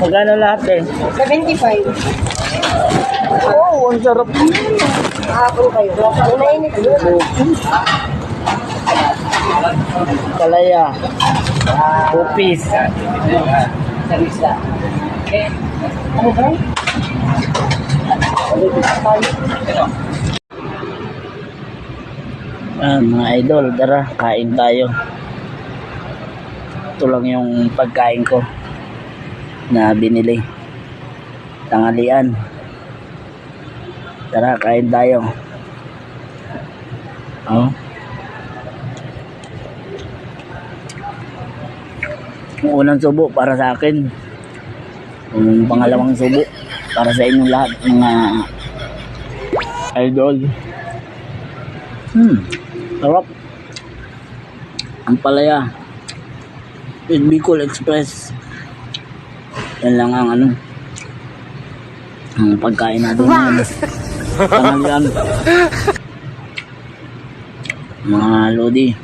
Magkano lahat eh? 75. Oh, ang sarap. Kahapon kayo. Inainit yun. Kalaya. Pupis. Ano ba? Mga idol, tara, kain tayo. Ito lang yung pagkain ko na binili. Tanghalian. Tara, kain tayo. Oh. Yung unang subo para sa akin. Yung pangalawang subo para sa inyong lahat, mga idol. Sarap. Ang palaya. Bicol Express. Yan lang ang ang pagkain natin ngayon. Tanghalian. Mga lodi.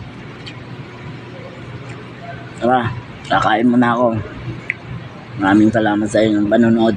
Tara, kakain muna ako. Maraming salamat sa inyong panonood.